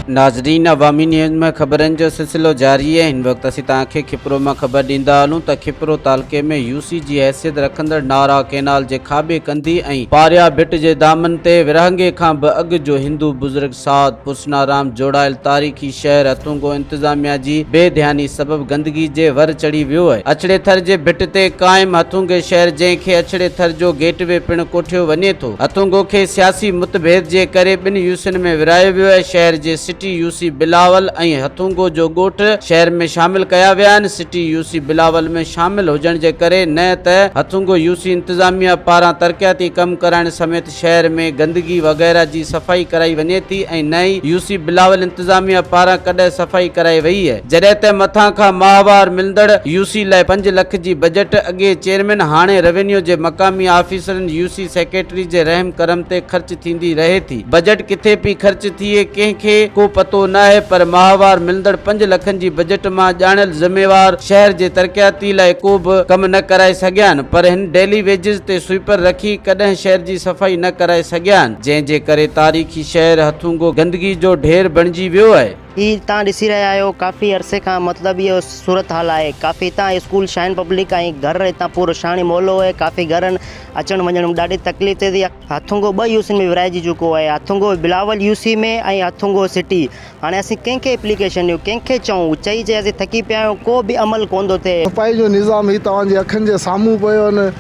नाज़रीन, अवामी न्यूज़ में खबरन जो सिलसिलो जारी है। इन वक्त असीं तव्हांखे खिपरो में खबर ॾींदा हलूं त खिपरो तालुके में यूसी जी हैसियत रखंदड़ नारा कैनाल जे खाॿे कंदी ऐं पारिया भिट जे दामन ते विरहाङे खां बि अॻु जो हिंदू बुज़ुर्ग साद पुरसनाराम जोड़ायल तारीख़ी शहर हथुंगो इंतज़ामिया जी बेध्यानी सबब गंदगी जे वर चढ़ी वियो आहे। अछड़े थर जे भिट ते क़ाइम हथुंगे शहर जंहिंखे अछड़े थर जो गेटवे पिण कोठियो वञे थो, हथुंगो खे सियासी मुतभेद जे करे ॿिनि यूसियुनि में विरायो वियो आहे। शहर जे सिटी यूसी बिलावल ऐं हथुंगो जो ॻोठ शहर में शामिल कया विया आहिनि। सिटी यूसी बिलावल में शामिल हुजण जे करे न त हथुंगो यूसी इंतज़ामिया पारां तरक़ियाती कम कराइण समेत शहर में गंदगी वग़ैरह जी सफ़ाई कराई वञे थी ऐं न ई यूसी बिलावल इंतज़ामिया पारां कॾहिं सफ़ाई कराई वई आहे। जॾहिं त मथां खां माहवार मिलंदड़ यूसी लाइ 5 लख जी बजट अॻे चेयरमैन हाणे रेवेन्यू जे मक़ामी ऑफिसरनि यूसी सेक्रेटरी जे रहम करम ते ख़र्च थींदी रहे थी। बजट किथे पई ख़र्च थिए कंहिंखे को पतो न आहे, पर माहवार मिलंदड़ 5 लखनि जी बजट मां ॼाणल ज़िम्मेवार शहर जे तरक़ियाती लाइ को बि कम न कराए सघिया आहिनि, पर हिन डेली वेजिस ते स्वीपर रखी कॾहिं शहर जी सफ़ाई न कराए सघिया आहिनि, जंहिं जे करे तारीख़ी शहर हथुंगो गंदगी जो ढेर बणिजी वियो आहे। ये तव्हां ॾिसी रहिया आहियो काफ़ी अरसे खां मतिलबु इहो सूरत हाल आहे। काफ़ी हितां स्कूल शाइन पब्लिक ऐं घर हितां पूरो शाणी मोहल्लो आहे। काफ़ी घरनि अचण वञण में ॾाढी तकलीफ़ थिए थी। हथुंगो 2 यूसियुनि में विराइजी चुको आहे, हथुंगो बिलावल यूसी में ऐं हथुंगो सिटी। हाणे असीं कंहिंखे एप्लीकेशन ॾियूं, कंहिंखे चऊं, चई असीं थकी पिया आहियूं, को बि अमल कोन थो थिए। सफ़ाई जो निज़ाम ही तव्हांजे अखियुनि जे साम्हूं पियो न।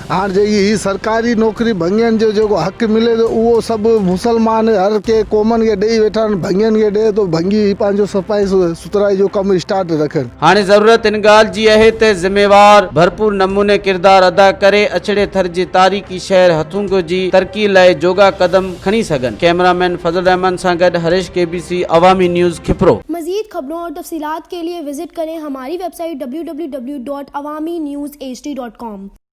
हाँ जी ही सरकारी नौकरी भंगियन जो जो हक़ मिले तो वो सब मुसलमान हर के कौमन के ॾेई वेठा आहिनि, भंगियन के ॾे तो भंगी पंहिंजो सफ़ाई सुथराई जो कम स्टार्ट रखनि। हाणे ज़रूरत इन ॻाल्हि जी आहे त ज़िम्मेवार भरपूर नमूने किरदार अदा करे अछड़े थर जे तारीख़ी शहर हथुंगो जी तरक़ी लाइ जोगा कदम खणी सघनि। कैमरामैन फजल रहमान सां गॾु हरीश KBC अवामी न्यूज़ खिपरो। मज़ीद खबरों और तफसीलात के लिए विजिट करें हमारी वेबसाइट www.awamiNewsHD.com।